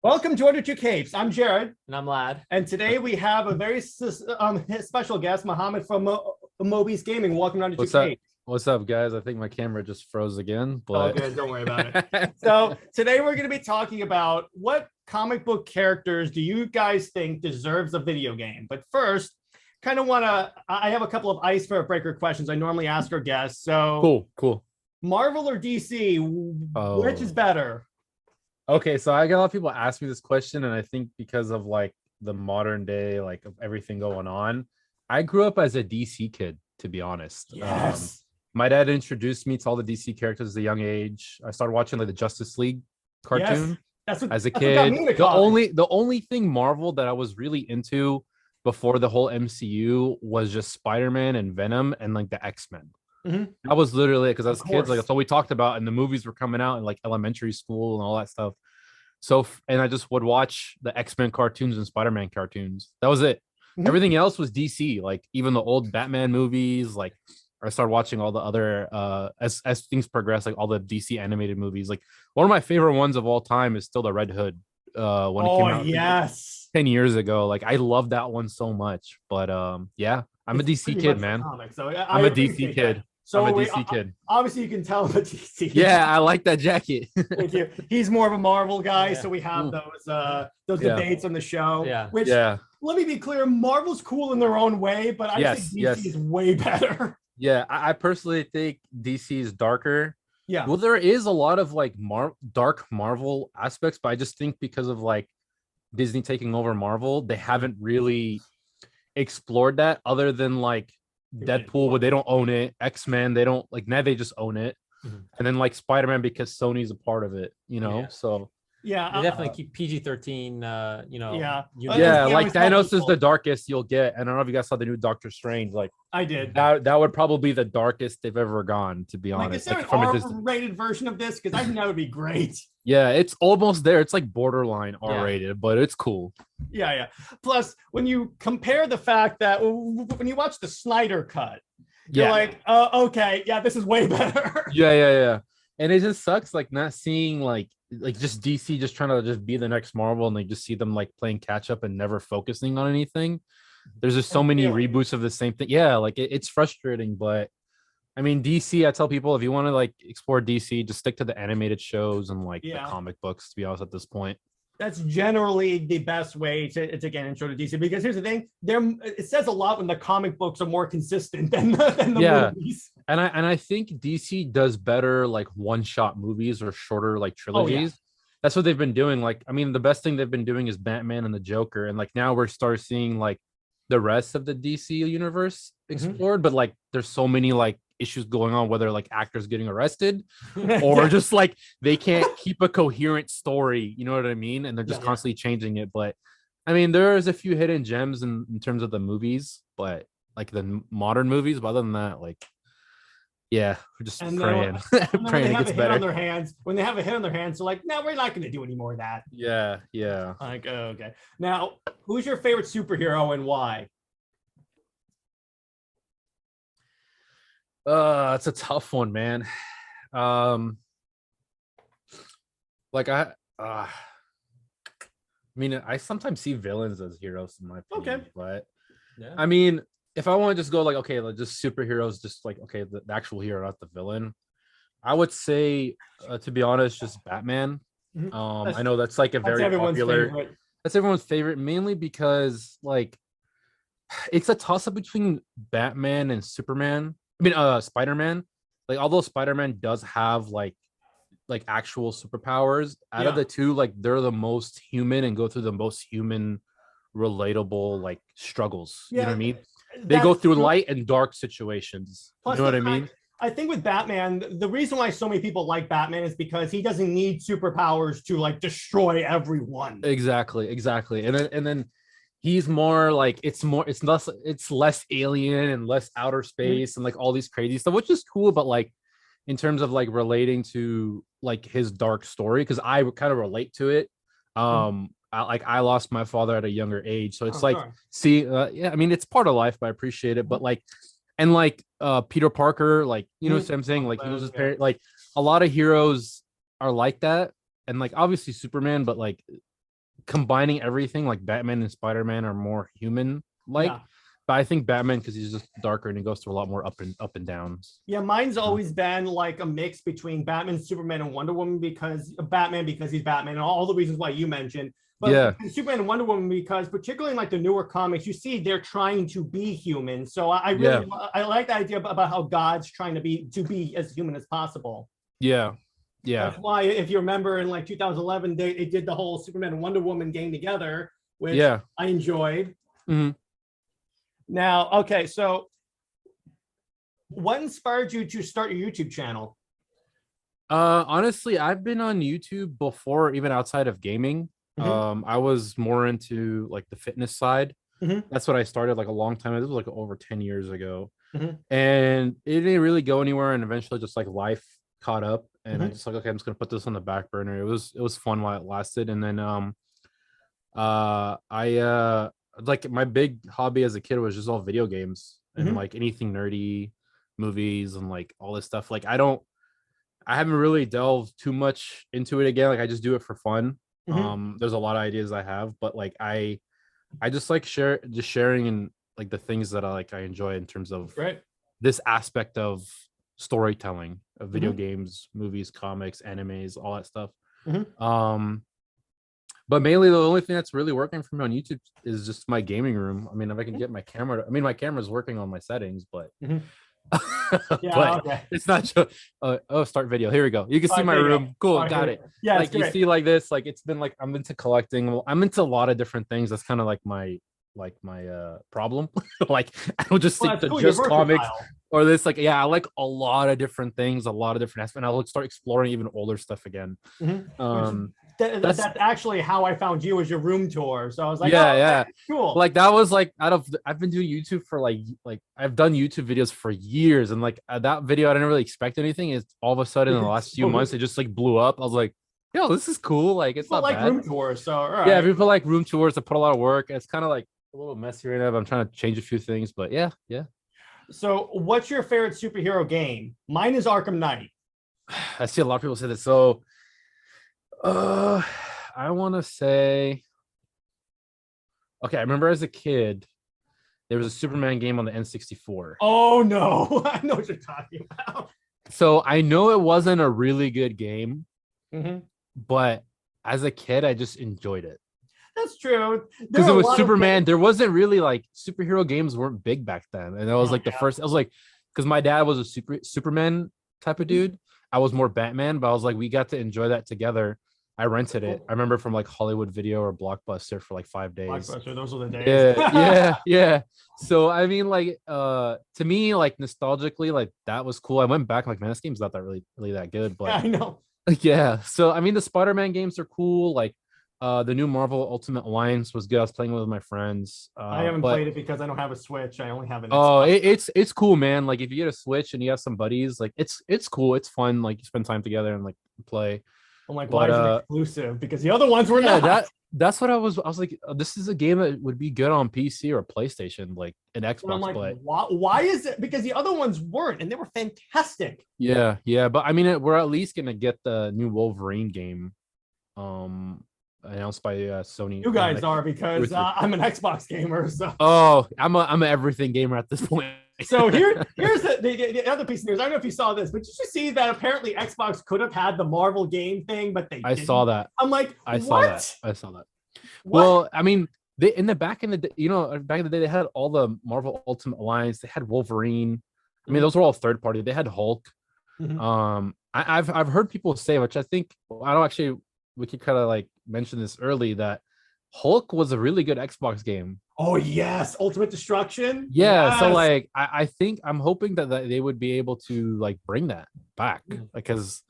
Welcome to Under Two Capes. I'm Jared, And I'm Lad. and today we have a very special guest, Mohammed from MOBeast Gaming. Welcome to Under Two What's up? Capes. What's up, guys? I think my camera just froze again, All but good, don't worry about it. So today we're going to be talking about what comic book characters do you guys think deserves a video game? But first, I have a couple of icebreaker questions I normally ask our guests. So cool. Marvel or DC, which is better? Okay, so I got a lot of people ask me this question, and I think because of like the modern day, like of everything going on, I grew up as a DC kid, to be honest. Yes. My dad introduced me to all the DC characters at a young age. I started watching like the Justice League cartoon as a kid. The only thing Marvel that I was really into before the whole MCU was just Spider-Man and Venom and like the X-Men. That was literally because as kids, like that's all we talked about, and the movies were coming out in like elementary school and all that stuff. So, and I just would watch the X-Men cartoons and Spider-Man cartoons. That was it. Everything else was DC. Like even the old Batman movies. Like I started watching all the other as things progress, like all the DC animated movies. Like one of my favorite ones of all time is still the Red Hood. When it came out 10 years ago. Like I love that one so much. But yeah, I'm a DC kid, man. I'm a DC kid. So I'm a DC kid. Obviously, you can tell I'm a DC. Yeah, I like that jacket. Thank you. He's more of a Marvel guy, so we have those debates on the show. Yeah. Which, let me be clear, Marvel's cool in their own way, but I think DC is way better. Yeah, I personally think DC is darker. Yeah. Well, there is a lot of like dark Marvel aspects, but I just think because of like Disney taking over Marvel, they haven't really explored that other than like Deadpool, where they don't own it. X-Men, they don't like, now they just own it. And then like Spider-Man, because Sony's a part of it, you know. So they definitely keep PG-13 like Thanos is the darkest you'll get. I don't know if you guys saw the new Doctor Strange. Like I did. That would probably be the darkest they've ever gone, to be honest. Is there an R-rated version of this? Because I think that would be great. Yeah, it's almost there. It's like borderline R-rated, but it's cool. Yeah. Plus, when you compare the fact that when you watch the Snyder cut, you're like, okay, this is way better. Yeah. And it just sucks, like not seeing like just DC just trying to just be the next Marvel, and they just see them like playing catch up and never focusing on anything. There's just so many reboots of the same thing. Yeah, like it's frustrating, but I mean, DC, I tell people if you want to like explore DC, just stick to the animated shows and like the comic books, to be honest, at this point. That's generally the best way to get intro to DC, because here's the thing, it says a lot when the comic books are more consistent than the movies. And I think DC does better like one-shot movies or shorter like trilogies. That's what they've been doing. Like, I mean, the best thing they've been doing is Batman and the Joker, and like now we're starting seeing like the rest of the DC universe explored, but like there's so many like issues going on, whether like actors getting arrested or just like they can't keep a coherent story, you know what I mean? And they're just constantly changing it. But I mean, there's a few hidden gems in terms of the movies, but like the modern movies, but other than that, like we're just praying praying it gets better. When they have a hit on their hands, they're like, no, we're not going to do any more of that. Yeah. Like, okay. Now, who's your favorite superhero and why? It's a tough one, man. Like I mean, I sometimes see villains as heroes in my opinion, but I mean, if I want to just go like, okay, like just superheroes, just like, okay, the actual hero, not the villain, I would say, to be honest, just Batman. I know that's like a very popular. That's everyone's favorite, mainly because like it's a toss up between Batman and Superman. I mean, Spider-Man. Like, although Spider-Man does have like actual superpowers, out of the two, like they're the most human and go through the most human, relatable like struggles. You know what I mean? They go through light and dark situations. Plus, you know what I mean? I think with Batman, the reason why so many people like Batman is because he doesn't need superpowers to like destroy everyone. Exactly. And then he's more like it's less alien and less outer space and like all these crazy stuff, which is cool. But like in terms of like relating to like his dark story, because I kind of relate to it. I lost my father at a younger age, so it's I mean, it's part of life, but I appreciate it. But like, and like Peter Parker, like, you know what I'm saying, like he was his parent. Like a lot of heroes are like that, and like obviously Superman, but like combining everything. Like Batman and Spider-Man are more human like. Yeah. But I think Batman, because he's just darker and he goes through a lot more up and downs. Yeah, mine's always been like a mix between Batman, Superman, and Wonder Woman because Batman because he's Batman and all the reasons why you mentioned. But yeah, Superman and Wonder Woman because particularly in like the newer comics, you see they're trying to be human. So I really I like the idea about how God's trying to be as human as possible. Yeah. Yeah. That's why if you remember in like 2011, they did the whole Superman and Wonder Woman game together, which I enjoyed. Mm-hmm. Now, okay, so what inspired you to start your YouTube channel? Honestly, I've been on YouTube before, even outside of gaming. Mm-hmm. I was more into like the fitness side. Mm-hmm. That's what I started like a long time ago. This was like over 10 years ago. Mm-hmm. And it didn't really go anywhere. And eventually just like life caught up and I just like, okay, I'm just gonna put this on the back burner. It was fun while it lasted. And then I like my big hobby as a kid was just all video games and like anything nerdy, movies and like all this stuff. Like I haven't really delved too much into it again. Like I just do it for fun. There's a lot of ideas I have, but like I just like sharing and like the things that I enjoy in terms of this aspect of storytelling of video games, movies, comics, animes, all that stuff. But mainly the only thing that's really working for me on YouTube is just my gaming room. I mean, if I can get my camera, my camera's working on my settings, but it's not just start video. Here we go. You can see my room. Cool, got it. Yeah, like you see like this, like it's been like I'm into collecting. I'm into a lot of different things. That's kind of like my problem. Like I don't just stick to just comics or this. Like I like a lot of different things, a lot of different aspects. And I'll start exploring even older stuff again. That's actually how I found you, was your room tour. So I was like, cool. Like that was like I've been doing YouTube for like I've done YouTube videos for years, and like that video I didn't really expect anything. It's all of a sudden in the last few months it just like blew up. I was like, yo, this is cool. Like it's not like bad. Room tours. So all right. Yeah, people like room tours. I put a lot of work. It's kind of like a little messy right now. But I'm trying to change a few things, but yeah. So what's your favorite superhero game? Mine is Arkham Knight. I see a lot of people say that. So I want to say, okay, I remember as a kid, there was a Superman game on the N64. Oh no, I know what you're talking about. So I know it wasn't a really good game, but as a kid, I just enjoyed it. That's true. Because it was Superman. There wasn't really like superhero games weren't big back then. And that was like the first, I was like, because my dad was a Superman type of dude. I was more Batman, but I was like, we got to enjoy that together. I rented it. I remember from like Hollywood Video or Blockbuster for like 5 days. Blockbuster, those were the days. Yeah. So I mean, like, to me, like nostalgically, like that was cool. I went back, like, man, this game's not that really that good, but I know. Yeah. So I mean, the Spider-Man games are cool. Like, the new Marvel Ultimate Alliance was good. I was playing with my friends. I haven't played it because I don't have a Switch. I only have an Xbox. Oh, it's cool, man. Like if you get a Switch and you have some buddies, like it's cool. It's fun. Like you spend time together and like play. I'm like, why is it exclusive? Because the other ones were not. That's what I was like, this is a game that would be good on PC or PlayStation, like an Xbox. I'm like, but why is it? Because the other ones weren't, and they were fantastic. Yeah. But I mean, we're at least gonna get the new Wolverine game, announced by Sony. You guys are, because I'm an Xbox gamer. So I'm an everything gamer at this point. So here's the other piece of news. I don't know if you saw this, but did you see that apparently Xbox could have had the Marvel game thing, but they didn't? Saw that. I'm like, I saw that. What? Well, I mean, back in the day, they had all the Marvel Ultimate Alliance. They had Wolverine. I mean, those were all third party. They had Hulk. I've heard people say, which I think we could kind of like mention this early, that Hulk was a really good Xbox game. Oh yes, Ultimate Destruction. Yeah, yes. So like I'm hoping that they would be able to like bring that back, because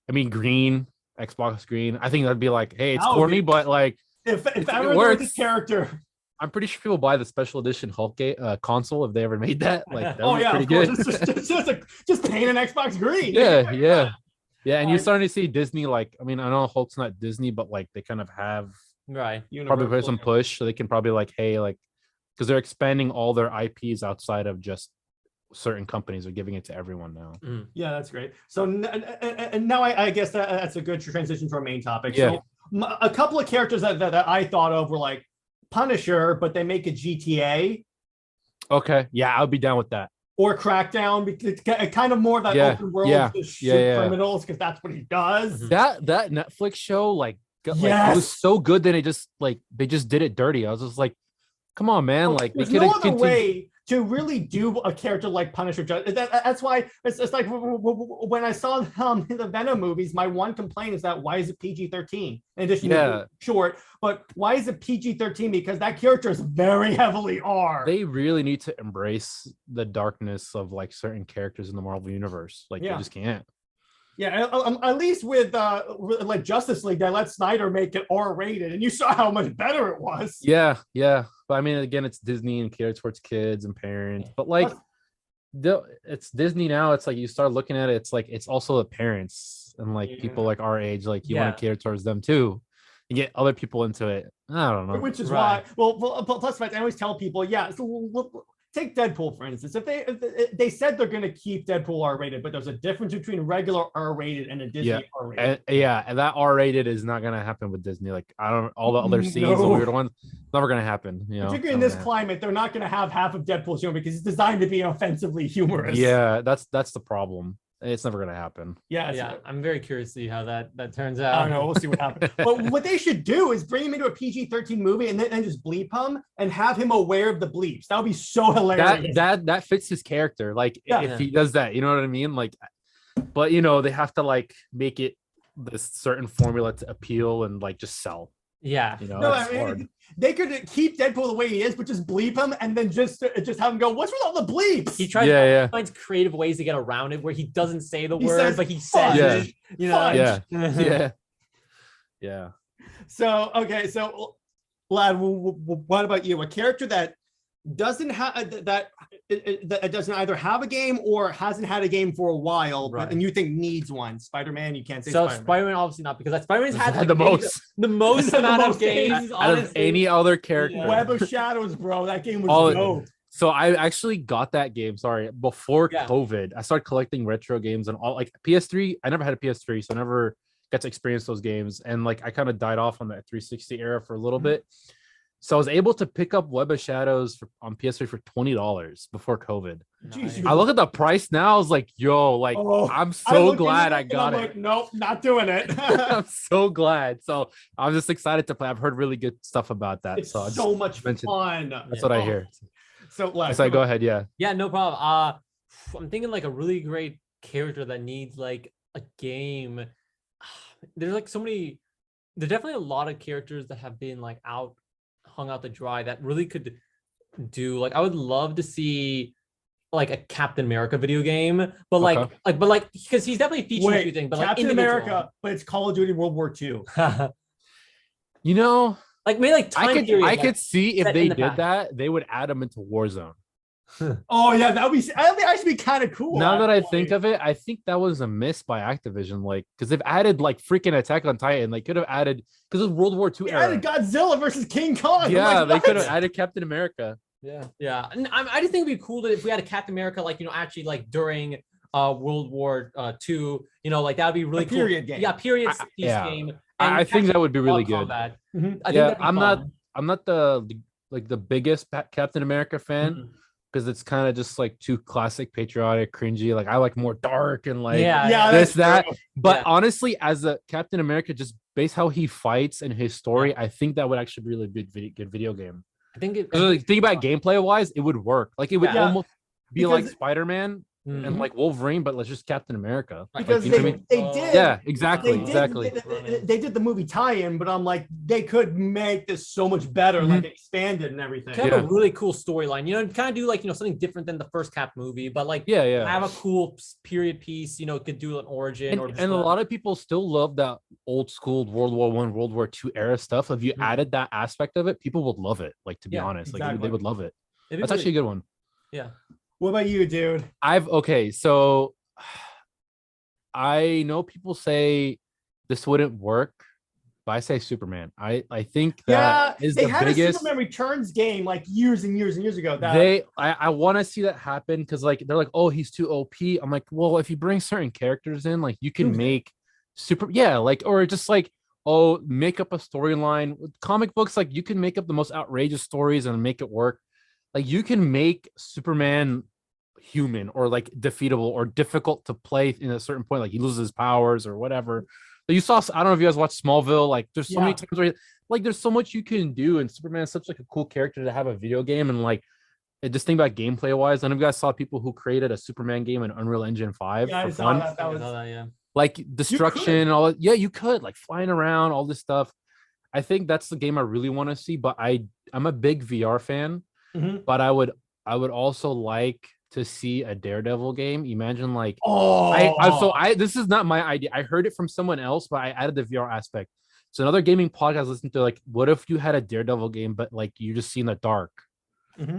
I mean, green Xbox green. I think that'd be like, hey, it's corny, but like if ever there's this character, I'm pretty sure people buy the special edition Hulk console if they ever made that. Like that would be pretty good. just paint an Xbox green. Yeah. And you're starting to see Disney, like, I mean, I know Hulk's not Disney, but like they kind of have probably put some push, so they can probably like, hey, like, because they're expanding all their IPs outside of just certain companies. They're giving it to everyone now. Yeah, that's great. So and now I guess that's a good transition to our main topic. Yeah. So a couple of characters that I thought of were like Punisher, but they make a GTA. Okay, yeah, I'll be down with that. Or Crackdown, because it's kind of more that open world to shoot criminals, because that's what he does. That Netflix show, like, it was so good that they just did it dirty. I was just like, come on, man. Like, there's no other way to really do a character like Punisher. That's why it's like when I saw the Venom movies, my one complaint is that why is it PG-13? In addition to short, but why is it PG-13? Because that character is very heavily R. They really need to embrace the darkness of like certain characters in the Marvel universe. Like, they just can't. Yeah, at least with like Justice League, they let Snyder make it R-rated, and you saw how much better it was. Yeah. But I mean, again, it's Disney and catered towards kids and parents. But like, it's Disney now. It's like you start looking at it. It's like it's also the parents and like people like our age. Like you want to cater towards them too, and get other people into it. I don't know. Which is why. Well, plus I always tell people, so take Deadpool, for instance. If they said they're going to keep Deadpool R-rated, but there's a difference between regular R-rated and a Disney R-rated. And that R-rated is not going to happen with Disney. Like, I don't, all the other scenes, the weird ones, never going to happen. You know, particularly in this climate, they're not going to have half of Deadpool's humor because it's designed to be offensively humorous. Yeah, that's the problem. It's never going to happen. Yeah. I'm very curious to see how that turns out. I don't know. We'll see what happens. But what they should do is bring him into a PG-13 movie and then just bleep him and have him aware of the bleeps. That would be so hilarious. That fits his character. Like, if he does that, you know what I mean? Like, but you know, they have to like make it this certain formula to appeal and like just sell. Yeah, you know, hard. They could keep Deadpool the way he is, but just bleep him and then just have him go, "What's with all the bleeps?" He tries to find creative ways to get around it, where he doesn't say the word, but he says it. You know, yeah. So okay, so Lad, what about you? A character that doesn't have that doesn't either have a game or hasn't had a game for a while, and you think needs one. Spider-Man, you can't say Spider-Man obviously not, because Spider-Man's had like the most amount of games out of any other character. Web of Shadows, bro, that game was dope. So I actually got that game, before COVID. I started collecting retro games and all, like PS3. I never had a PS3, so I never got to experience those games, and like I kind of died off on that 360 era for a little bit. So I was able to pick up Web of Shadows on PS3 for $20 before COVID. Nice. I look at the price now. I was like, yo, like, I'm so glad I got it. Like, nope, not doing it. I'm so glad. So I'm just excited to play. I've heard really good stuff about that. It's so much fun. That's what I hear. So go ahead. Yeah, no problem. I'm thinking like a really great character that needs like a game. There's like so many. There's definitely a lot of characters that have been like hung out to dry that really could do, like, I would love to see like a Captain America video game, but because he's definitely featuring shooting, but Captain like America, but it's Call of Duty World War II. You know, like maybe like I could see if they did that, they would add him into Warzone. Oh yeah, that would be. I think that should be kind of cool. Now that I think of it, I think that was a miss by Activision. Like, because they've added like freaking Attack on Titan. They could have added, because it was World War II era. Added Godzilla versus King Kong. Yeah, they could have added Captain America. Yeah. And I just think it'd be cool that if we had a Captain America, like, you know, actually like during World War II, you know, like that would be really cool. Period game. Yeah, period piece game. And I think that would be really good. I'm not the biggest Captain America fan. Because it's kind of just like too classic, patriotic, cringy. Like, I like more dark and like that. But honestly, as a Captain America, just based how he fights and his story, I think that would actually be a really good video game. I think think about gameplay wise, it would work. Like, it would almost be like Spider-Man and like Wolverine, but let's just Captain America. Because like, they did. Yeah, exactly. They did the movie tie-in, but I'm like, they could make this so much better, like expanded and everything. Kind of a really cool storyline, you know, kind of do like, you know, something different than the first Cap movie, but like have a cool period piece, you know, could do an origin. And a lot of people still love that old school World War I, World War II era stuff. If you added that aspect of it, people would love it. Like, to be honest, like they would love it. That's actually a good one. Yeah. What about you, dude? So I know people say this wouldn't work, but I say Superman. I think that is the biggest. They had a Superman Returns game like years and years and years ago. I want to see that happen, because like they're like, oh, he's too OP. I'm like, well, if you bring certain characters in, like you can make or just like, oh, make up a storyline. With comic books, like you can make up the most outrageous stories and make it work. Like you can make Superman human or like defeatable or difficult to play in a certain point, like he loses his powers or whatever. But you saw, I don't know if you guys watched Smallville, like there's so many times where like there's so much you can do, and Superman is such like a cool character to have a video game. And like just think about gameplay wise, I know you guys saw people who created a Superman game in Unreal Engine 5 Yeah, for I saw fun. that. Yeah. Like destruction and all that. Yeah, you could like flying around, all this stuff. I think that's the game I really want to see, but I'm a big VR fan. But I would also like to see a Daredevil game. Imagine like this is not my idea. I heard it from someone else, but I added the VR aspect. So another gaming podcast I listened to, like, what if you had a Daredevil game, but like you just see in the dark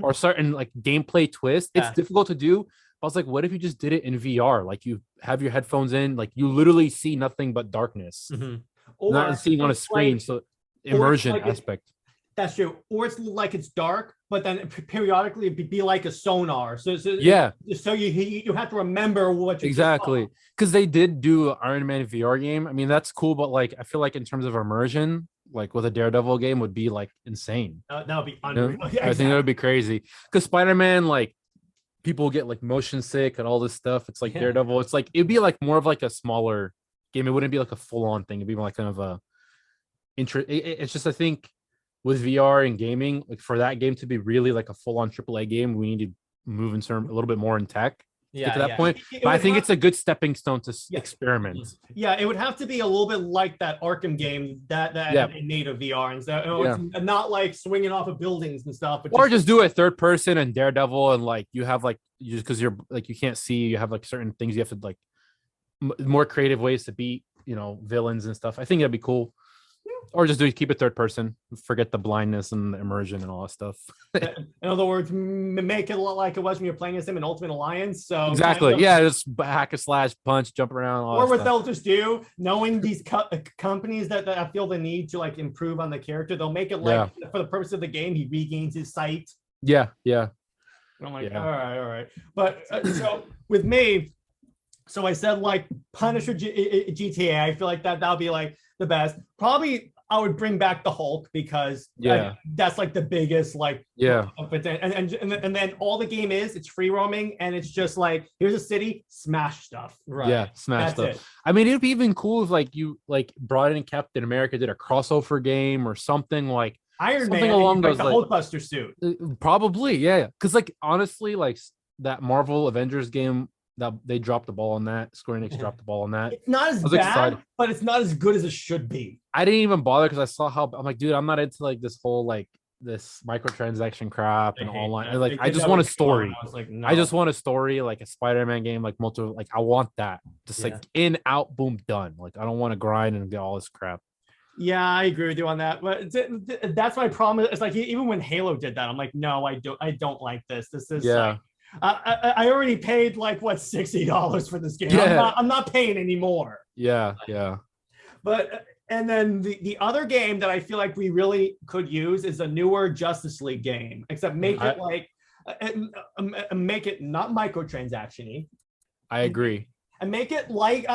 or certain like gameplay twist? It's difficult to do. But I was like, what if you just did it in VR? Like you have your headphones in, like you literally see nothing but darkness, not seeing on a screen. Like, so immersion aspect. That's true. Or it's like it's dark, but then periodically it'd be like a sonar. So you have to remember what you exactly, because they did do an Iron Man VR game. I mean, that's cool, but like I feel like in terms of immersion, like with a Daredevil game would be like insane. That would be unreal. You know? I think that would be crazy. Because Spider-Man, like people get like motion sick and all this stuff. It's like Daredevil. It's like it'd be like more of like a smaller game. It wouldn't be like a full-on thing. It'd be like kind of a it's just, I think with VR and gaming, like for that game to be really like a full-on AAA game, we need to move into a little bit more in tech to get to that point. But I think it's a good stepping stone to experiment. Yeah, it would have to be a little bit like that Arkham game that had a native VR and stuff. It's not like swinging off of buildings and stuff. But or just do it third person and Daredevil, and like you have like just because you're like you can't see, you have like certain things you have to like more creative ways to beat villains and stuff. I think that'd be cool. Or just keep it third person, forget the blindness and the immersion and all that stuff. In other words, make it look like it was when you're playing as him in Ultimate Alliance. So exactly, just hack a slash, punch, jump around. Or what they'll just do, knowing these companies that I feel the need to like improve on the character, they'll make it like for the purpose of the game, he regains his sight. Yeah. And I'm like, all right. But so with me, so I said like Punisher GTA. I feel like that'll be like the best. Probably I would bring back the Hulk because that's like the biggest like and then all the game is it's free roaming and it's just like here's a city, smash stuff. Right. Yeah, smash stuff. I mean, it'd be even cool if like you like brought in Captain America, did a crossover game or something like Iron Man along those the Hulkbuster suit. Probably, yeah. Because like honestly, like that Marvel Avengers game, that they dropped the ball on that. Square Enix dropped the ball on that. It's not as bad, but it's not as good as it should be. I didn't even bother because I saw how I'm like, dude, I'm not into like this whole like this microtransaction crap and online. Like, I just want a story. I was like, no. I just want a story, like a Spider-Man game, like multiple. Like, I want that. Just like in, out, boom, done. Like, I don't want to grind and get all this crap. Yeah, I agree with you on that. But that's my problem. It's like even when Halo did that, I'm like, no, I don't like this. This is like, I already paid like what $60 for this game. I'm not paying anymore. Yeah. But and then the other game that I feel like we really could use is a newer Justice League game, except make it like make it not microtransaction-y. I agree. And make it like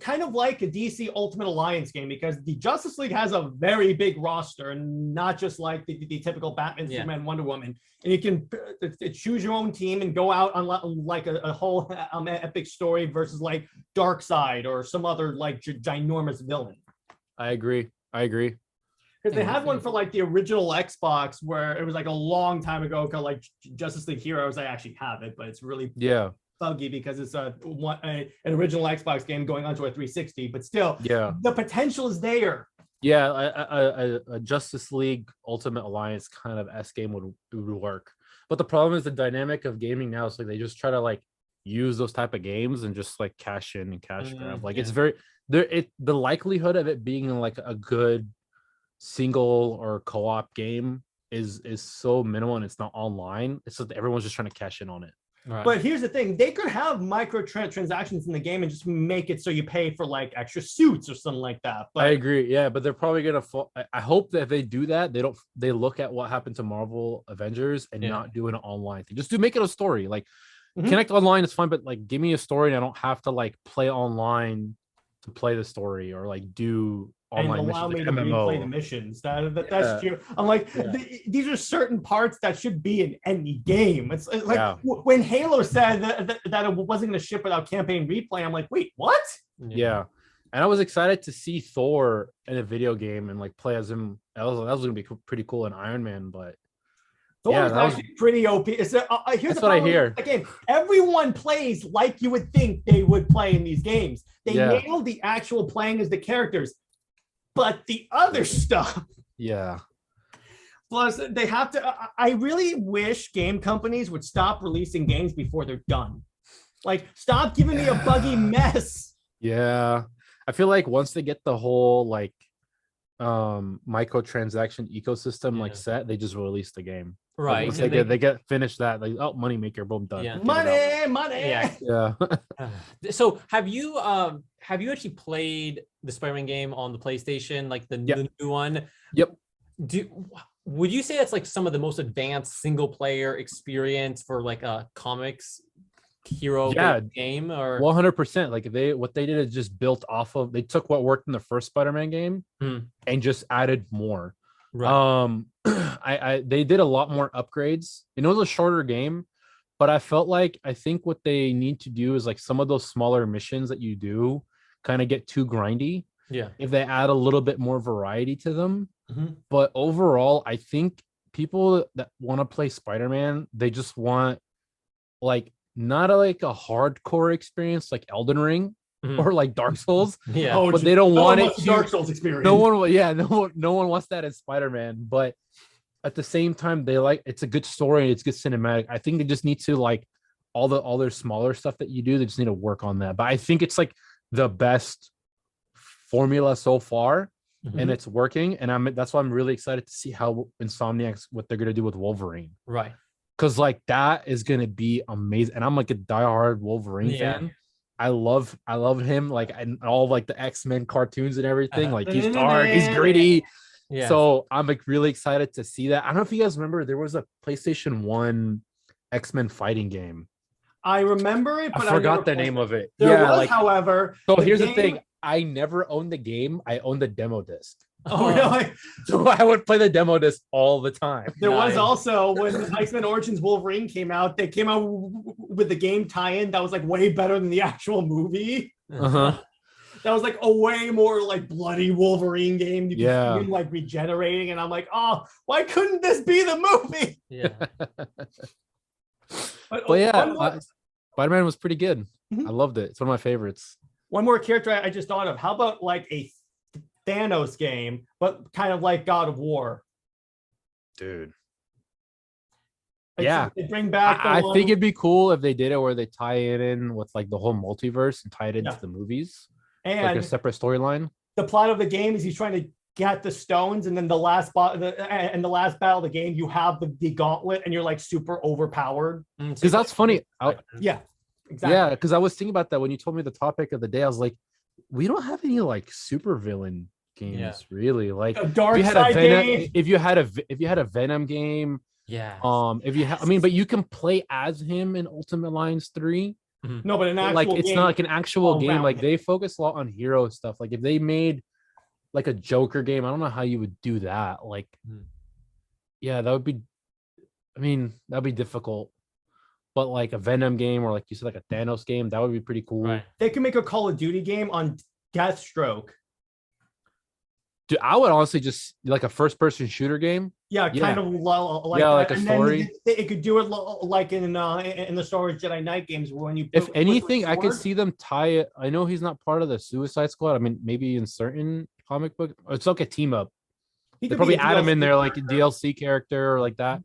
kind of like a DC Ultimate Alliance game, because the Justice League has a very big roster and not just like the typical Batman, Superman, Wonder Woman. And you can choose your own team and go out on like a whole epic story versus like Darkseid or some other like ginormous villain. I agree. Because they had one for like the original Xbox where it was like a long time ago called like Justice League Heroes. I actually have it, but it's really buggy because it's an original Xbox game going onto a 360, but still, the potential is there. A Justice League Ultimate Alliance kind of S game would work, but the problem is the dynamic of gaming now is like they just try to like use those type of games and just like cash in and cash grab. Like it's very the likelihood of it being like a good single or co-op game is so minimal, and it's not online. It's just everyone's just trying to cash in on it. Right. But here's the thing: they could have microtransactions in the game and just make it so you pay for like extra suits or something like that. But I agree, but they're probably gonna. I hope that if they do that, they look at what happened to Marvel Avengers and not do an online thing. Just make it a story. Like connect online is fine, but like give me a story, and I don't have to like play online to play the story or like do online allow missions, me like to MMO. replay the missions. That's cute. I'm like, these are certain parts that should be in any game. It's like when Halo said that it wasn't going to ship without campaign replay. I'm like, wait, what? Yeah. And I was excited to see Thor in a video game and like play as him. That was going to be pretty cool in Iron Man, but Thor was actually pretty OP. Here's that's what I hear. Again, everyone plays like you would think they would play in these games. They nailed the actual playing as the characters, but the other stuff. Yeah. Plus, they have to. I really wish game companies would stop releasing games before they're done. Like, stop giving me a buggy mess. Yeah. I feel like once they get the whole like microtransaction ecosystem like set, they just release the game. Right. Once they get finished that, like, oh, money maker, boom, done. Yeah. Money. Yeah. So have you actually played the Spider-Man game on the PlayStation, like the new one? Yep. Would you say that's like some of the most advanced single player experience for like a comics hero game? Or 100%. Like what they did is just built off of, they took what worked in the first Spider-Man game and just added more. Right. They did a lot more upgrades. It was a shorter game, but I think what they need to do is like some of those smaller missions that you do kind of get too grindy. Yeah. If they add a little bit more variety to them. But overall, I think people that want to play Spider-Man, they just want like not a hardcore experience like Elden Ring or like Dark Souls. But they don't want it to Dark Souls experience. No one wants that in Spider-Man. But at the same time, it's a good story, it's good cinematic. I think they just need to like all their smaller stuff that you do, they just need to work on that. But I think it's like the best formula so far. And it's working, and that's why I'm really excited to see how Insomniac's what they're gonna do with Wolverine. Right. Because like that is gonna be amazing. And I'm like a diehard Wolverine fan. I love him, like, and all like the X-Men cartoons and everything. Like he's dark, he's gritty. Yeah. So I'm like really excited to see that. I don't know if you guys remember, there was a PlayStation 1 X-Men fighting game. I remember it, but I forgot the name of it. There was, however. So here's the thing. I never owned the game. I owned the demo disc. Oh, really? So I would play the demo disc all the time. There was also, when X-Men Origins Wolverine came out, they came out with the game tie-in that was like way better than the actual movie. That was like a way more like bloody Wolverine game. You could see him like regenerating, and I'm like, oh, why couldn't this be the movie? Yeah. But yeah, Spider-Man was pretty good. I loved it. It's one of my favorites. One more character I just thought of. How about like a Thanos game, but kind of like God of War? Dude. They bring back. I think it'd be cool if they did it where they tie it in with like the whole multiverse and tie it into the movies, and like a separate storyline. The plot of the game is he's trying to get the stones, and then the last battle of the game, you have the gauntlet, and you're like super overpowered. Because that's funny. Exactly. Yeah, because I was thinking about that when you told me the topic of the day. I was like, we don't have any like super villain games really. Like if you had a Venom game, but you can play as him in Ultimate Alliance 3. No, but it's not like an actual game. Like they focus a lot on hero stuff. Like if they made like a Joker game, I don't know how you would do that. Like, that would be difficult. But like a Venom game, or like you said, like a Thanos game, that would be pretty cool. Right. They can make a Call of Duty game on Deathstroke. Dude, I would honestly just like a first-person shooter game. Yeah, kind of like like a story. It could do it like in the Star Wars Jedi Knight games, when you. If anything, I could see them tie it. I know he's not part of the Suicide Squad. I mean, maybe in certain comic book, it's like a team up. They probably add him in there like a DLC character or like that.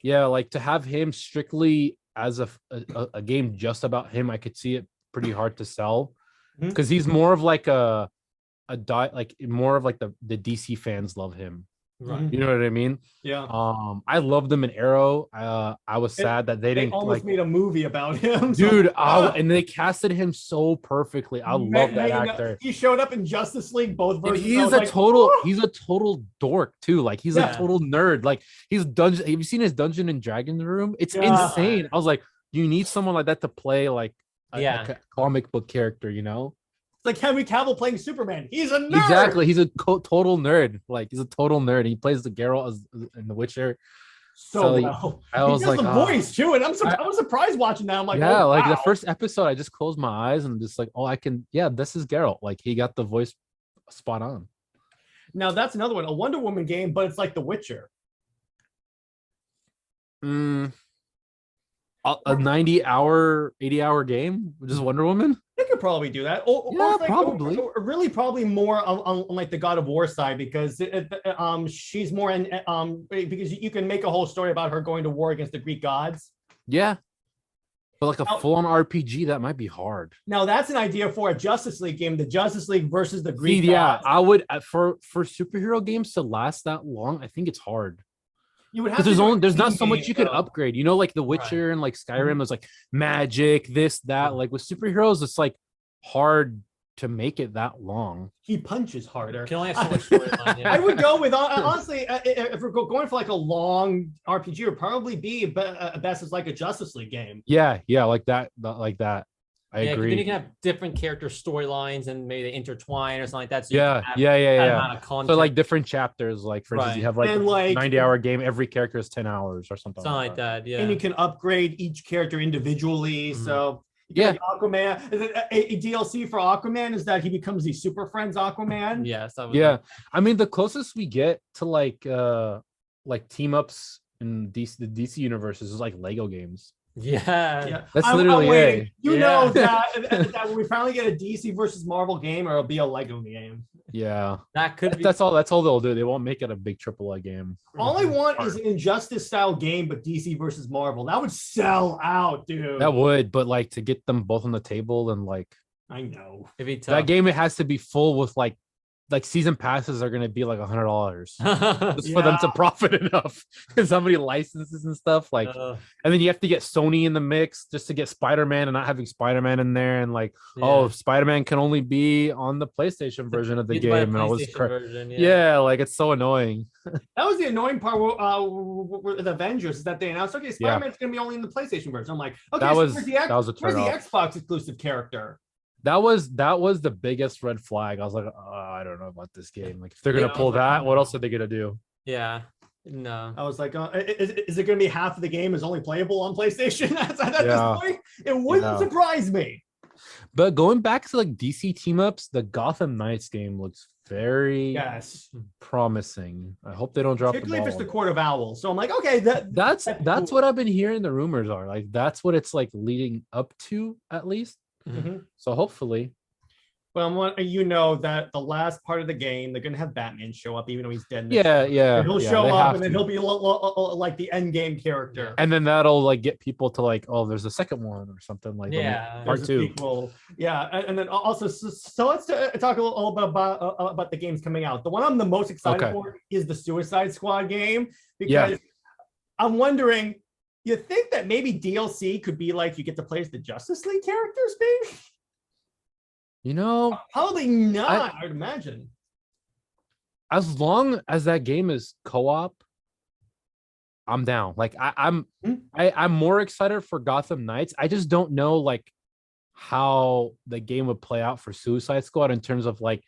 Yeah, like to have him strictly as a game just about him, I could see it pretty hard to sell, because he's more of like more of like the DC fans love him. Right. You know what I mean? Yeah. I loved them in Arrow. I was sad that they didn't almost made a movie about him. Dude, and they casted him so perfectly. I love that actor. He showed up in Justice League, both versions. He's a total dork too. Like he's a total nerd. Like he's dungeon. Have you seen his Dungeon and Dragons room? It's insane. I was like, you need someone like that to play like a comic book character, you know? It's like Henry Cavill playing Superman. He's a nerd. Exactly. He's a total nerd. Like he's a total nerd. He plays the Geralt in The Witcher. So well. I was like, the voice too, and I was surprised watching that. I'm like, yeah, oh, like wow. the first episode, I just closed my eyes and just like, oh, I can, yeah, this is Geralt. Like he got the voice spot on. Now that's another one, a Wonder Woman game, but it's like The Witcher. A 90-hour, 80-hour game, just Wonder Woman. They could probably do that. Yeah, probably. Really, probably more on like the God of War side because she's more in because you can make a whole story about her going to war against the Greek gods. Yeah, but like a full-on RPG, that might be hard. Now that's an idea for a Justice League game, the Justice League versus the Greek gods. I would for superhero games to last that long. I think it's hard. You would have there's not so much you could upgrade, you know, like The Witcher and like Skyrim. There's like magic, this, that. Like with superheroes, it's like hard to make it that long. He punches harder. Can only have so much storyline. Yeah. I would go with honestly, if we're going for like a long RPG, it would probably be best as like a Justice League game. Yeah, like that, I agree. Then you can have different character storylines and maybe they intertwine or something like that. So Yeah. So like different chapters, like for instance, you have like 90-hour game, every character is 10 hours or something like that. Yeah. And you can upgrade each character individually. So Aquaman, is it a DLC for Aquaman is that he becomes the Super Friends Aquaman? Yes. I mean, the closest we get to like team ups in the DC universe is like Lego games. Yeah. That's literally it. You know that when we finally get a DC versus Marvel game, or it'll be a Lego game. Yeah, that could be. That's all they'll do. They won't make it a big AAA game. All I want is an Injustice style game, but DC versus Marvel. That would sell out, dude. That would, but like to get them both on the table and like, I know that game, it has to be full with like season passes are going to be like $100 just for them to profit enough because how many licenses and stuff and then you have to get Sony in the mix just to get Spider-Man and not having Spider-Man in there and like Spider-Man can only be on the PlayStation version of the game and all this like it's so annoying. That was the annoying part with Avengers is that they announced Spider-Man's going to be only in the PlayStation version. I'm like, okay, where's the Xbox exclusive character? That was the biggest red flag. I was like, I don't know about this game. Like, if they're gonna pull that, what else are they gonna do? Yeah, no. I was like, is it gonna be half of the game is only playable on PlayStation? At this point, it wouldn't surprise me. But going back to like DC team ups, the Gotham Knights game looks very promising. I hope they don't drop the ball. Particularly if it's the Court of Owls. So I'm like, okay, that's cool. What I've been hearing the rumors are. Like, that's what it's like leading up to, at least. Mm-hmm. So hopefully, well, you know that the last part of the game they're gonna have Batman show up even though he's dead. And he'll show up and then he'll be like the end game character, and then that'll like get people to like, oh, there's a second one or something like part 2. And then also so let's talk a little bit about the games coming out. The one I'm the most excited for is the Suicide Squad game because I'm wondering. You think that maybe DLC could be like you get to play as the Justice League characters, maybe? You know, probably not. I'd imagine. As long as that game is co-op, I'm down. Like I'm more excited for Gotham Knights. I just don't know like how the game would play out for Suicide Squad in terms of like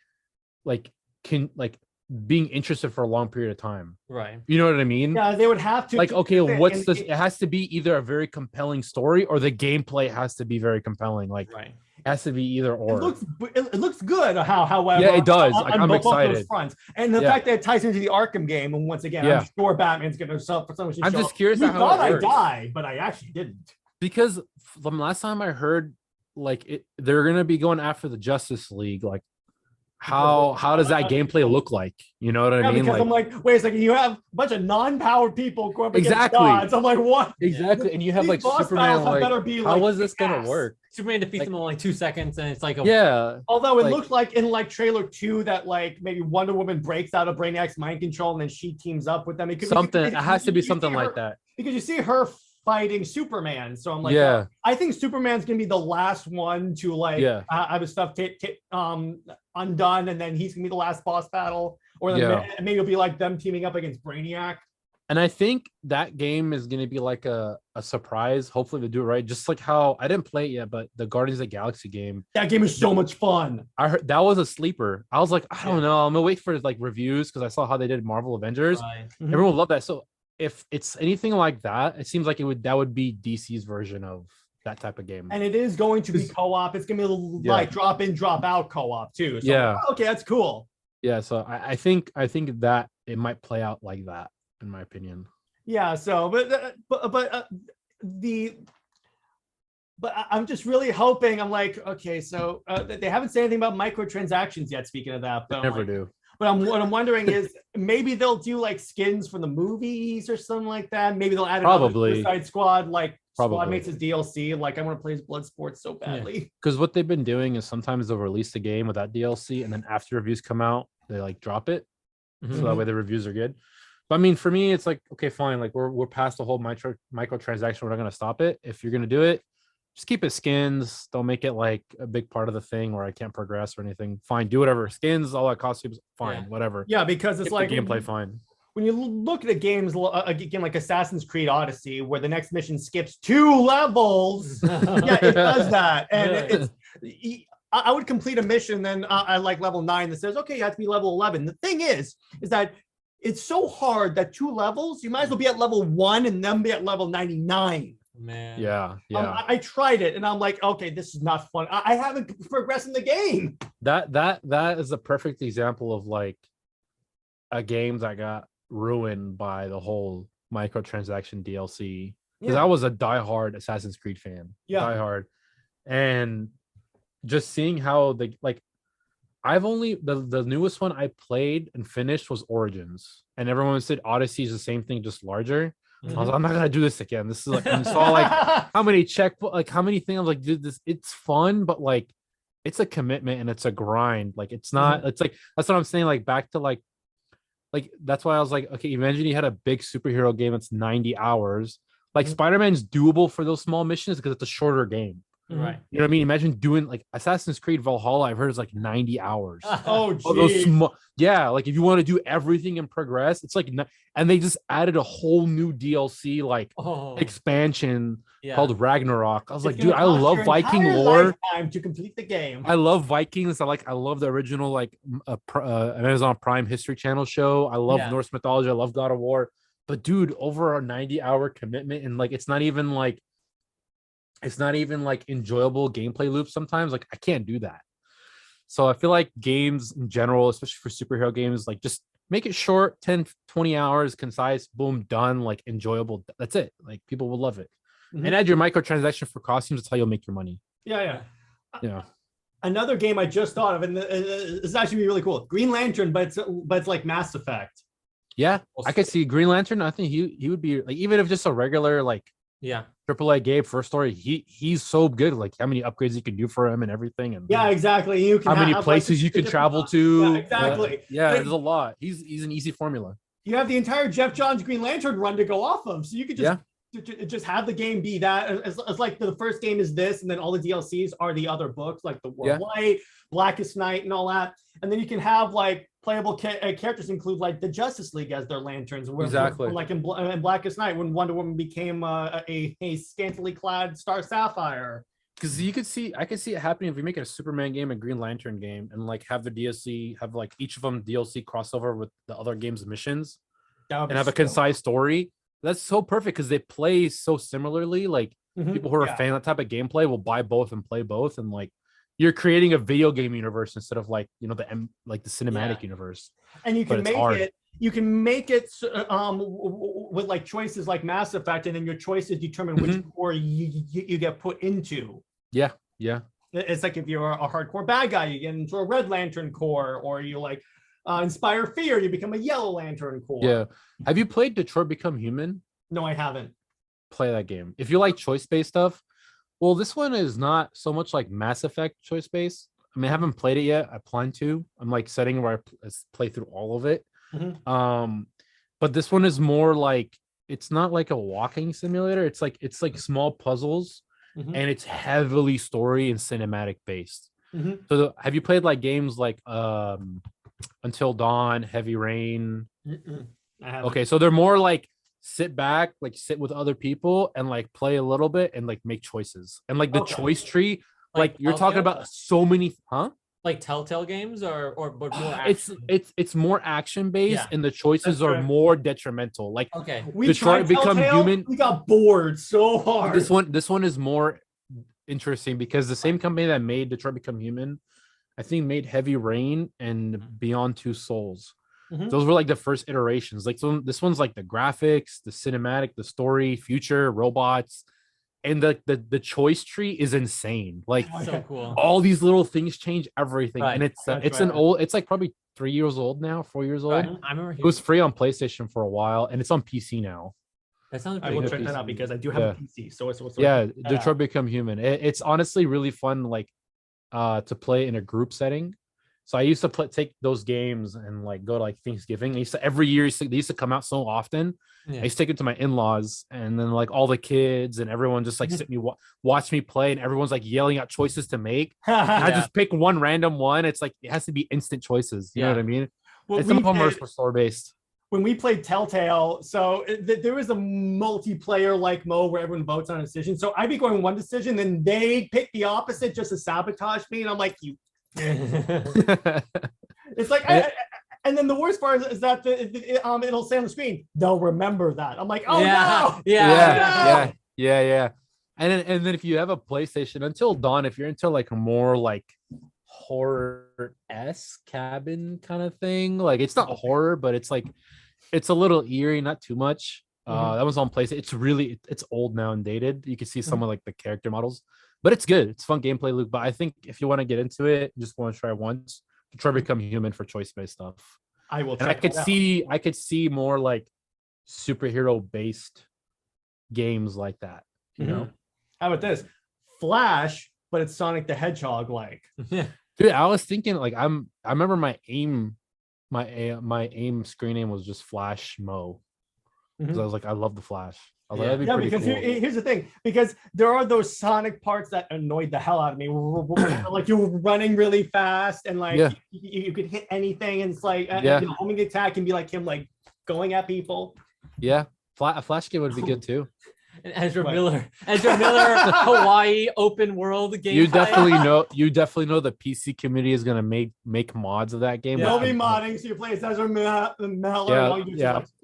being interested for a long period of time. Right. You know what I mean? Yeah, they would have to. Like, okay, what's this? It has to be either a very compelling story or the gameplay has to be very compelling. Like, it has to be either or. It looks good. However, it does. Like, I'm excited. Those fronts. And the fact that it ties into the Arkham game, and once again, I'm sure Batman's going to for someone. I'm just curious how it I works. died, but I actually didn't. Because from last time I heard, like, they're going to be going after the Justice League, like. How does that gameplay look like? You know what I mean? Because I'm like, wait a second, you have a bunch of non-powered people go up against gods. I'm like, what? Exactly, and you have like Superman. Like, how was this gonna work? Superman defeats them in like 2 seconds, and it's like Although it looks like in like trailer 2 that like maybe Wonder Woman breaks out of Brainiac's mind control and then she teams up with them. It has to be something like that because you see her fighting Superman. So I'm like, I think Superman's gonna be the last one to like have his stuff undone, and then he's gonna be the last boss battle, or maybe it'll be like them teaming up against Brainiac. And I think that game is going to be like a surprise. Hopefully they do it right. Just like how I didn't play it yet, but the Guardians of the Galaxy game. That game is so much fun. I heard that was a sleeper. I was like, I don't know. I'm gonna wait for like reviews because I saw how they did Marvel Avengers. Right. Everyone loved that. So if it's anything like that, it seems like that would be DC's version of that type of game. And it is going to be co-op. It's gonna be like drop in, drop out co-op too. So, okay, that's cool. Yeah, so I think that it might play out like that, in my opinion. Yeah. So, but I'm just really hoping. I'm like, okay, so they haven't said anything about microtransactions yet. Speaking of that, but never do. But what I'm wondering is maybe they'll do like skins from the movies or something like that. Maybe they'll add another Suicide Squad, like Squad Mates as DLC. Like I want to play as Bloodsport so badly. Because what they've been doing is sometimes they'll release the game without DLC, and then after reviews come out, they like drop it, so that way the reviews are good. But I mean, for me, it's like, okay, fine. Like we're past the whole microtransaction. We're not gonna stop it. If you're gonna do it, just keep it skins. Don't make it like a big part of the thing where I can't progress or anything. Fine, do whatever. Skins, all that costumes, fine, whatever. Yeah, because it's keep like the gameplay fine. When you look at a games, a game like Assassin's Creed Odyssey, where the next mission skips 2 levels, it does that, and I would complete a mission, then I like level 9 that says, okay, you have to be level 11. The thing is that it's so hard that 2 levels, you might as well be at level 1 and then be at level 99. Man. Yeah. I tried it and I'm like, okay, this is not fun. I haven't progressed in the game. That is a perfect example of like a game that got ruined by the whole microtransaction DLC. Because I was a diehard Assassin's Creed fan. Diehard. And just seeing how I've only the newest one I played and finished was Origins. And everyone said Odyssey is the same thing, just larger. I was like, I'm not gonna do this again. This is like, I saw like how many how many things. I'm like, dude, it's fun, but like it's a commitment and it's a grind. Like it's not. It's like that's what I'm saying. Like back to like that's why I was like, okay, imagine you had a big superhero game that's 90 hours. Like Spider-Man's doable for those small missions because it's a shorter game. Right. You know what I mean? Imagine doing like Assassin's Creed Valhalla. I've heard it's like 90 hours. Oh, geez. Like if you want to do everything and progress, it's like, and they just added a whole new DLC, like expansion called Ragnarok. I was like, dude, I love Viking lore. To complete the game. I love Vikings. I love the original like Amazon Prime History Channel show. I love Norse mythology. I love God of War. But dude, over a 90-hour commitment, and like it's not even like enjoyable gameplay loops sometimes. Like I can't do that. So I feel like games in general, especially for superhero games, like just make it short, 10, 20 hours, concise, boom, done, like enjoyable. That's it. Like people will love it. And add your microtransaction for costumes. That's how you'll make your money. Yeah. Another game I just thought of, and this is actually really cool. Green Lantern, but it's like Mass Effect. Yeah, I could see Green Lantern. I think he would be like, even if just a regular like AAA game first story, he's so good. Like how many upgrades you can do for him and everything, and exactly. You can how many places you can travel to. Yeah, exactly. There's a lot. He's an easy formula. You have the entire Jeff Johns Green Lantern run to go off of, so you could just have the game be that. As like the first game is this, and then all the DLCs are the other books, like the World Light, Blackest Night, and all that. And then you can have like playable characters include like the Justice League as their lanterns. Exactly. Like in Blackest Night, when Wonder Woman became a scantily clad Star Sapphire. Because I could see it happening if you make it a Superman game, a Green Lantern game, and like have the DLC, have like each of them DLC crossover with the other game's missions, and have a concise story. That's so perfect because they play so similarly. Like people who are a fan of that type of gameplay will buy both and play both, and like you're creating a video game universe instead of like the cinematic universe. And you can make it with like choices like Mass Effect, and then your choices determine which core you get put into. Yeah. It's like if you're a hardcore bad guy, you get into a Red Lantern core, or you like inspire fear, you become a Yellow Lantern core. Yeah. Have you played Detroit Become Human? No, I haven't. Play that game. If you like choice-based stuff, well, this one is not so much like Mass Effect choice-based. I mean, I haven't played it yet. I plan to. I'm like setting where I play through all of it. But this one is more like, it's not like a walking simulator. It's like small puzzles, and it's heavily story and cinematic based. So have you played like games like Until Dawn, Heavy Rain? I haven't. Okay, so they're more like sit back, like sit with other people and like play a little bit and like make choices. And like the choice tree, like you're talking about so many, like Telltale games or but more action? It's more action based and the choices are more detrimental. Like we Detroit Become Human. We got bored so hard. This one is more interesting because the same company that made Detroit Become Human, I think made Heavy Rain and Beyond Two Souls. Those were like the first iterations. Like this one's like the graphics, the cinematic, the story, future, robots, and the choice tree is insane. Like so cool. All these little things change everything, and it's like probably 3 years old now, 4 years old. I remember it was free on PlayStation for a while, and it's on PC now. That sounds. I will check that out because I do have a PC. So it's Detroit Become Human. It's honestly really fun, like to play in a group setting. So I used to take those games and like go to like Thanksgiving. Every year they used to come out so often. I used to take it to my in-laws, and then like all the kids and everyone just like watch me play, and everyone's like yelling out choices to make. I just pick one random one. It's like it has to be instant choices. You know what I mean? Well, some of them are store based. When we played Telltale, so there was a multiplayer like mode where everyone votes on a decision. So I'd be going one decision, then they pick the opposite just to sabotage me, and I'm like, you. It's like, and then the worst part is that it'll say on the screen, they'll remember that. I'm like, oh no, yeah. And then if you have a PlayStation, Until Dawn, if you're into like a more like horror-esque cabin kind of thing, like it's not horror, but it's like it's a little eerie, not too much. That was on PlayStation. It's old now and dated. You can see some of like the character models. But it's good. It's fun gameplay, Luke. But I think if you want to get into it, just want to try once, Detroit Become Human for choice-based stuff. I will. And I could see more like superhero-based games like that. You know? How about this? Flash, but it's Sonic the Hedgehog like. Dude, I was thinking like I remember my aim screen name was just Flash Mo. Because I was like, I love the Flash. Because cool. Here's the thing, because there are those Sonic parts that annoyed the hell out of me. Like you're running really fast and like you could hit anything, and it's like homing attack can be like him like going at people. Yeah, a Flash game would be good too. And Ezra Miller, Hawaii open world game. You definitely know the PC community is gonna make mods of that game. They'll be modding, so you play as Ezra Miller.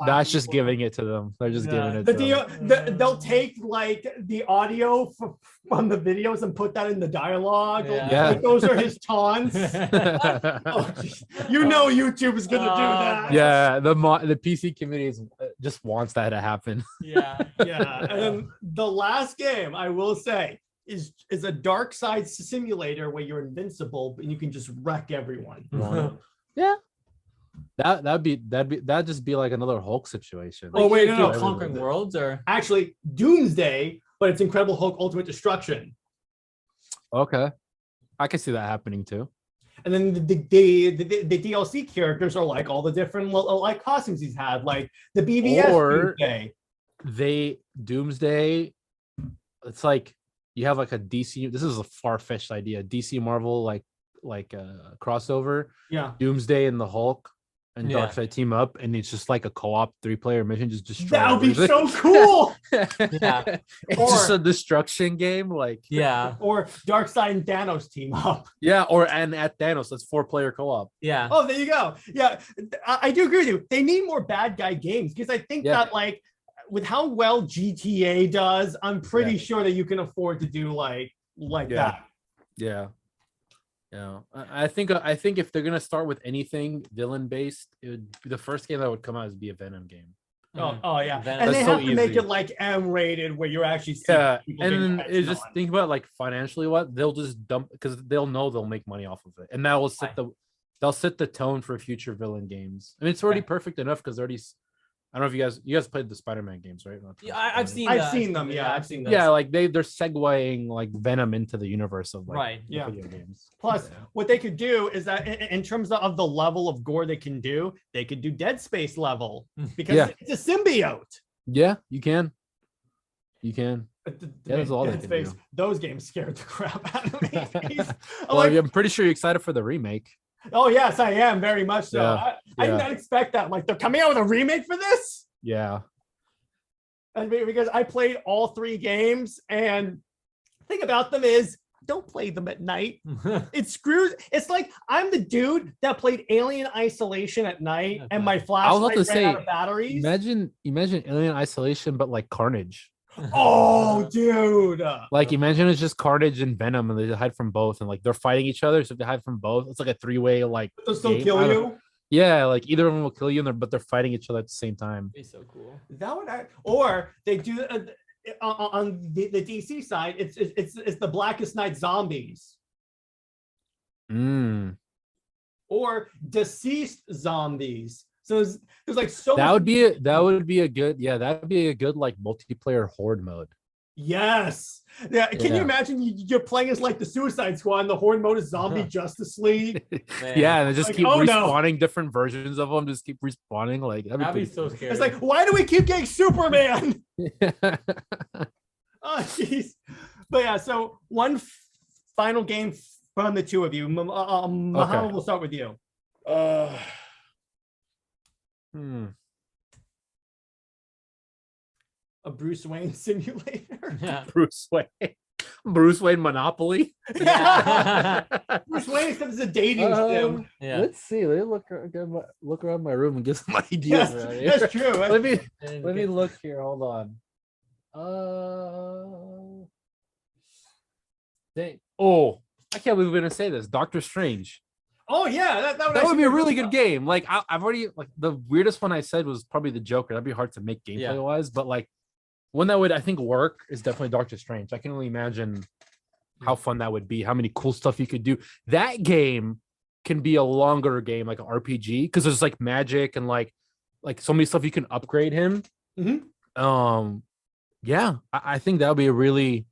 That's just giving it to them. They're just giving it. To them. They'll take like the audio from the videos and put that in the dialogue. Like, those are his taunts. YouTube is gonna do that. Yeah, the PC community just wants that to happen. And then the last game I will say is a dark side simulator where you're invincible and you can just wreck everyone. That'd just be like another Hulk situation. Oh wait, no, Conquering Worlds or actually Doomsday, but it's Incredible Hulk Ultimate Destruction. Okay, I can see that happening too. And then the DLC characters are like all the different like costumes he's had, like the BVS or Doomsday. Doomsday. It's like you have like a DC. This is a far-fetched idea. DC Marvel like crossover. Yeah. Doomsday and the Hulk and Darkseid team up, and it's just like a co-op 3-player mission. Just destroy. That would be so cool. It's just a destruction game, like Or Darkseid and Thanos team up. And at Thanos, that's 4-player co-op. Oh, there you go. Yeah, I do agree with you. They need more bad guy games because I think that like with how well GTA does, I'm pretty sure that you can afford to do like that. Yeah. I think if they're gonna start with anything villain based, it would be the first game that would come out is be a Venom game. Oh yeah, Venom. and they have to make it like M-rated where you're actually seeing and then just think about like financially what they'll just dump because they'll know they'll make money off of it, and that will they'll set the tone for future villain games. I mean, it's already perfect enough because already. I don't know if you guys played the Spider-Man games, right? I've seen them. I've seen them. Yeah, like they're segueing like Venom into the universe of like video games. Plus, what they could do is that in terms of the level of gore they could do Dead Space level because it's a symbiote. Yeah, you can. That's all Dead Space. Those games scared the crap out of me. I'm pretty sure you're excited for the remake. Oh yes, I am very much so. I did not expect that. Like they're coming out with a remake for this. Yeah, because I played all 3 games, and the thing about them is don't play them at night. It screws. It's like I'm the dude that played Alien Isolation at night, and my flashlight ran out of batteries. Imagine Alien Isolation, but like Carnage. Oh, dude! Like imagine it's just Carnage and Venom, and they hide from both, and like they're fighting each other, so if they hide from both, it's like a 3-way like. They'll still kill you. Yeah, like either of them will kill you, but they're fighting each other at the same time. Be so cool. That would, or they do. On the DC side, it's the Blackest Night zombies. Or deceased zombies. So there's like so that would be a good like multiplayer horde mode. Yes. Yeah. Can you imagine you're playing as like the Suicide Squad and the horde mode is Zombie Justice League? Yeah, and they just keep respawning different versions of them, just keep respawning. Like that'd be so scary. It's like, why do we keep getting Superman? Oh jeez. But yeah, so one final game from the two of you. Mohammed, we'll start with you. A Bruce Wayne simulator. Yeah. Bruce Wayne Monopoly. Yeah. Bruce Wayne except it's a dating sim. Yeah. Let's see. Let me look around my room and get some ideas. Yes, that's true. Let me look here. Hold on. I can't believe we're gonna say this. Doctor Strange. Oh yeah, that would be a really good game. Like I've already like the weirdest one I said was probably the Joker. That'd be hard to make gameplay wise, but like one that would I think work is definitely Doctor Strange. I can only imagine how fun that would be, how many cool stuff you could do. That game can be a longer game, like an RPG, because there's like magic and like so many stuff you can upgrade him. Yeah, I think that would be a really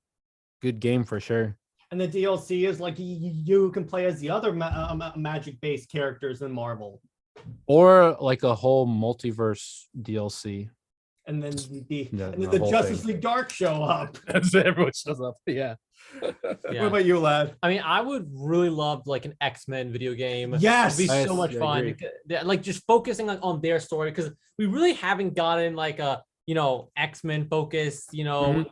good game for sure. And the DLC is like you can play as the other magic-based characters in Marvel, or like a whole multiverse DLC. And then the Justice League Dark show up. Everyone shows up. Yeah. What about you, lad? I mean, I would really love like an X-Men video game. Yes, it'd be so much fun. Like just focusing like on their story, because we really haven't gotten like a X-Men focus,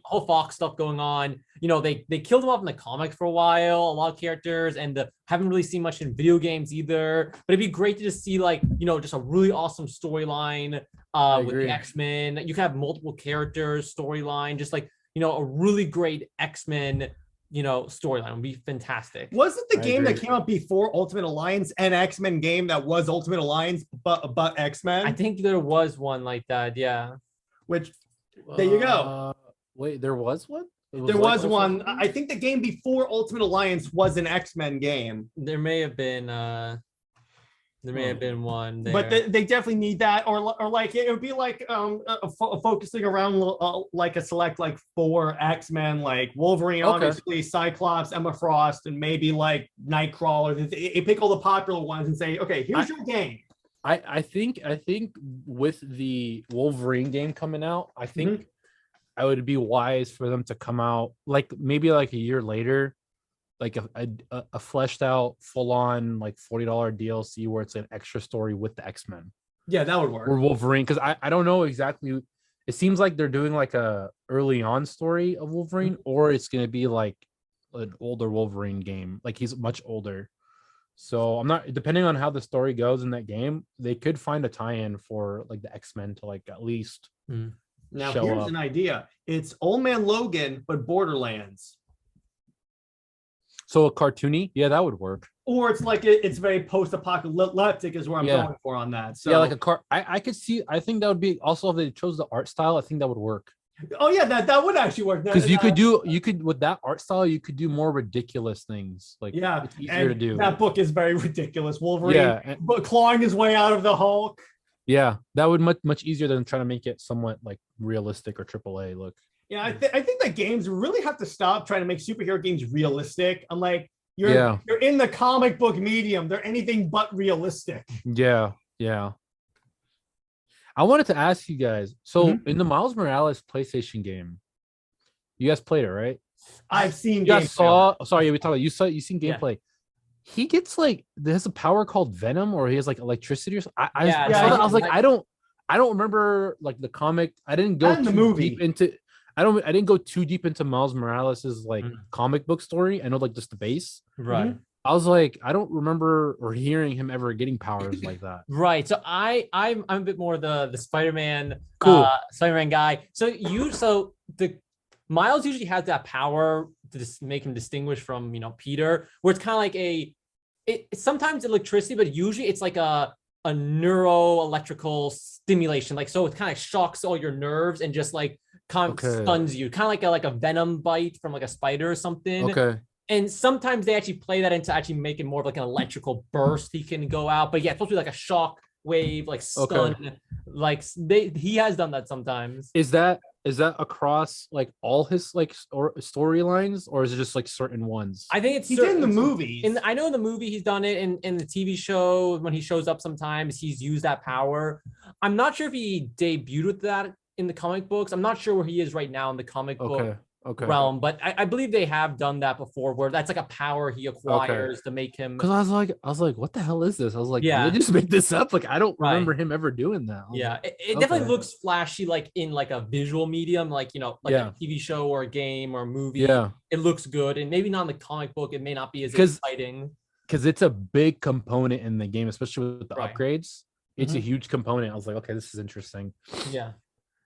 whole Fox stuff going on. They killed them off in the comics for a while, a lot of characters, and haven't really seen much in video games either. But it'd be great to just see like, just a really awesome storyline with the X-Men. You can have multiple characters storyline, just like, a really great X-Men, storyline would be fantastic. Was it the game that came out before Ultimate Alliance, an X-Men game that was Ultimate Alliance, but X-Men? I think there was one like that. Yeah. Which, there you go. Wait, there was one? There was one. I think the game before Ultimate Alliance was an X-Men game. There may have been one there. But they definitely need that, or like it would be like focusing around like a select like 4 X-Men, like Wolverine, obviously, Cyclops, Emma Frost, and maybe like Nightcrawler. They pick all the popular ones and say, okay, here's your game. I think with the Wolverine game coming out, I think I would be wise for them to come out like maybe like a year later, like a fleshed out full on like $40 DLC where it's an extra story with the X-Men. Yeah, that would work. Or Wolverine, because I don't know exactly. It seems like they're doing like a early on story of Wolverine, or it's gonna be like an older Wolverine game, like he's much older. So I'm not, depending on how the story goes in that game, they could find a tie-in for like the X-Men to like at least now here's an idea. It's Old Man Logan, but Borderlands. So a cartoony, yeah, that would work. Or it's like it's very post-apocalyptic is where I'm going for on that. So yeah, like a car. I could see. I think that would be also if they chose the art style. I think that would work. Oh yeah, that would actually work. Because you could with that art style, you could do more ridiculous things. Like it's easier to do. That book is very ridiculous. Wolverine clawing his way out of the Hulk. Yeah, that would much easier than trying to make it somewhat like realistic or AAA look. Yeah, I think that games really have to stop trying to make superhero games realistic. I'm like, you're in the comic book medium. They're anything but realistic. Yeah. I wanted to ask you guys. So in the Miles Morales PlayStation game, you guys played it, right? I've seen. You guys saw? Sorry, we talked about you seen gameplay. Yeah. He gets like there's a power called Venom, or he has like electricity or something. I was like, I don't remember like the comic. I didn't go too deep into. I didn't go too deep into Miles Morales's like comic book story. I know like just the base. Right. I was like, I don't remember or hearing him ever getting powers like that. Right. So I'm a bit more the Spider-Man Spider-Man guy. So the Miles usually has that power to just make him distinguish from Peter, where it's kind of like it's sometimes electricity, but usually it's like a neuro-electrical stimulation. Like so it kind of shocks all your nerves and just like stuns you. Kind of like a venom bite from like a spider or something. Okay. And sometimes they actually play that into actually making more of like an electrical burst he can go out. But yeah, it's supposed to be like a shock wave, like stun. Okay. Like he has done that sometimes. Is that across like all his like storylines, or is it just like certain ones? I think he's in the movies. I know in the movie he's done it. In the TV show, when he shows up sometimes, he's used that power. I'm not sure if he debuted with that in the comic books. I'm not sure where he is right now in the comic book realm, but I believe they have done that before, where that's like a power he acquires to make him. Because I was like, what the hell is this? I was like, did they just make this up? Like, I don't remember him ever doing that. It definitely looks flashy, like in like a visual medium, like like a TV show or a game or a movie. Yeah, it looks good, and maybe not in the comic book. It may not be as exciting because it's a big component in the game, especially with the upgrades. It's a huge component. I was like, okay, this is interesting. Yeah,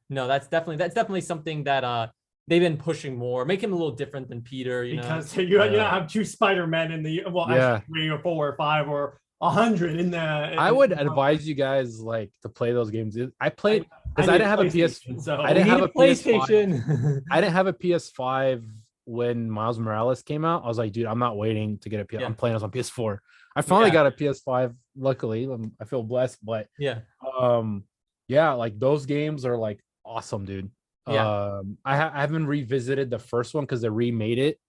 no, that's definitely something that they've been pushing more, make him a little different than Peter, because you don't have 2 Spider-Men in the actually 3 or 4 or 5 or 100 in the. I would advise you guys like to play those games. I played because I didn't have a PS. I didn't have a PlayStation. I didn't have a PS5 when Miles Morales came out. I was like, dude, I'm not waiting to get a PS. I'm playing this on PS4. I finally got a PS5. Luckily, I feel blessed. But like those games are like awesome, dude. I haven't revisited the first one because they remade it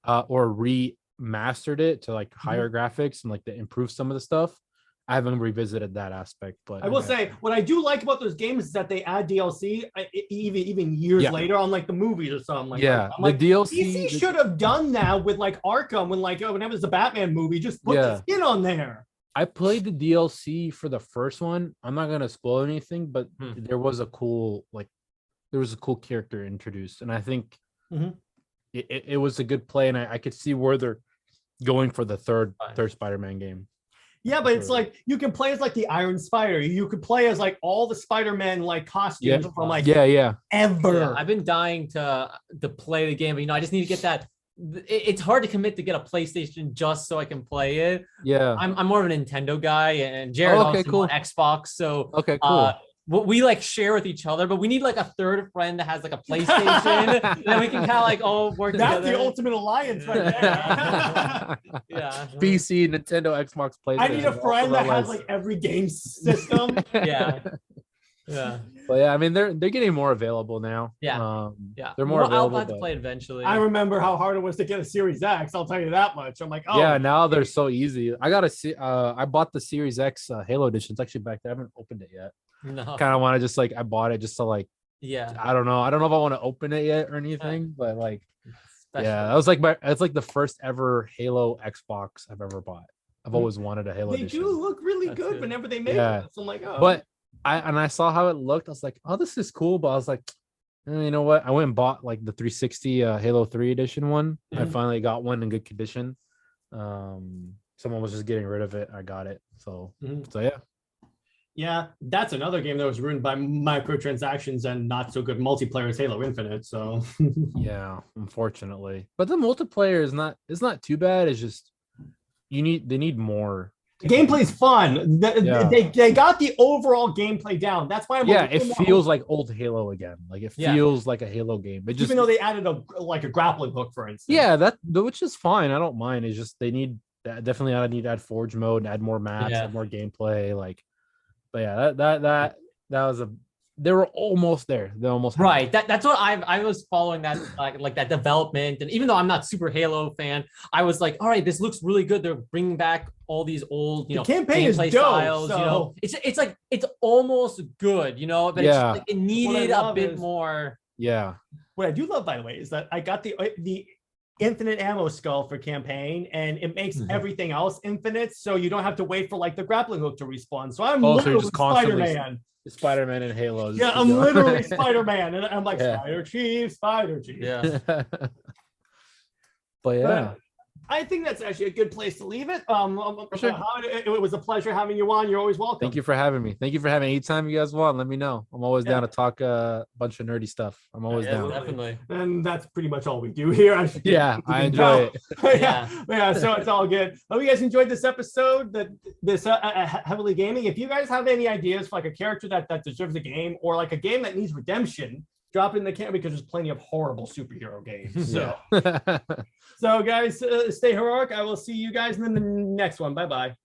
or remastered it to like higher graphics and like to improve some of the stuff. I haven't revisited that aspect, but I will say what I do like about those games is that they add DLC even years later on like the movies or something like that. I'm like, DC should have done that with like Arkham when like when it was the Batman movie, just put the skin on there. I played the DLC for the first one. I'm not gonna spoil anything, but there was a cool character introduced, and I think it was a good play, and I could see where they're going for the third Spider-Man game. Yeah, but it's like you can play as like the Iron Spider. You could play as like all the Spider-Man like costumes from like ever. Yeah, I've been dying to play the game, but I just need to get that. It's hard to commit to get a PlayStation just so I can play it. Yeah, I'm more of a Nintendo guy, and Jared on Xbox. So cool. We like share with each other, but we need like a third friend that has like a PlayStation, and then we can kind of like all work together. That's the ultimate alliance right there. PC, Nintendo, Xbox, PlayStation. I need a friend that has like every game system. But I mean they're getting more available now. They're more available. I'll have to play eventually. I remember how hard it was to get a Series X. I'll tell you that much. I'm like, now they're so easy. I bought the Series X Halo edition. It's actually back there. I haven't opened it yet. No. Kind of want to just like I bought it just to like I don't know if I want to open it yet or anything, but like that was like it's like the first ever Halo Xbox I've ever bought. I've always wanted a Halo edition. They do look really good whenever they make it. So I'm like, but I saw how it looked. I was like, oh, this is cool, but I was like, you know what? I went and bought like the 360 Halo 3 edition one. I finally got one in good condition. Someone was just getting rid of it. I got it. So yeah, that's another game that was ruined by microtransactions and not so good multiplayer as Halo Infinite. So yeah, unfortunately, but the multiplayer is not too bad. It's just they need more. The gameplay's fun. They got the overall gameplay down. That's why it feels like old Halo again. Like it feels like a Halo game. It just, even though they added a grappling hook, for instance. Yeah, which is fine. I don't mind. It's just they need definitely need to add Forge mode, add more maps, add more gameplay. Like, but yeah, that was they were almost there. They almost right. That's what I was following that like that development, and even though I'm not super Halo fan, I was like, all right, this looks really good. They're bringing back all these old the campaign is dope, styles. So. It's like it's almost good, but it's just, like, it needed a bit more. Yeah. What I do love, by the way, is that I got the infinite ammo skull for campaign, and it makes everything else infinite, so you don't have to wait for like the grappling hook to respawn. So I'm literally just constantly Spider-Man. Spider-Man and Halo. Yeah, I'm literally Spider-Man, and I'm like Spider Chief. Yeah. But yeah. I think that's actually a good place to leave it. Sure. It was a pleasure having you on. You're always welcome. Thank you for having me. Thank you for having me. Anytime you guys want, let me know. I'm always down to talk a bunch of nerdy stuff. I'm always down. Definitely. And that's pretty much all we do here. I enjoy it. yeah. So it's all good. Hope you guys enjoyed this episode. This Heavily Gaming. If you guys have any ideas for like a character that deserves a game, or like a game that needs redemption, drop it in the can, because there's plenty of horrible superhero games. So, so guys, stay heroic. I will see you guys in the next one. Bye bye.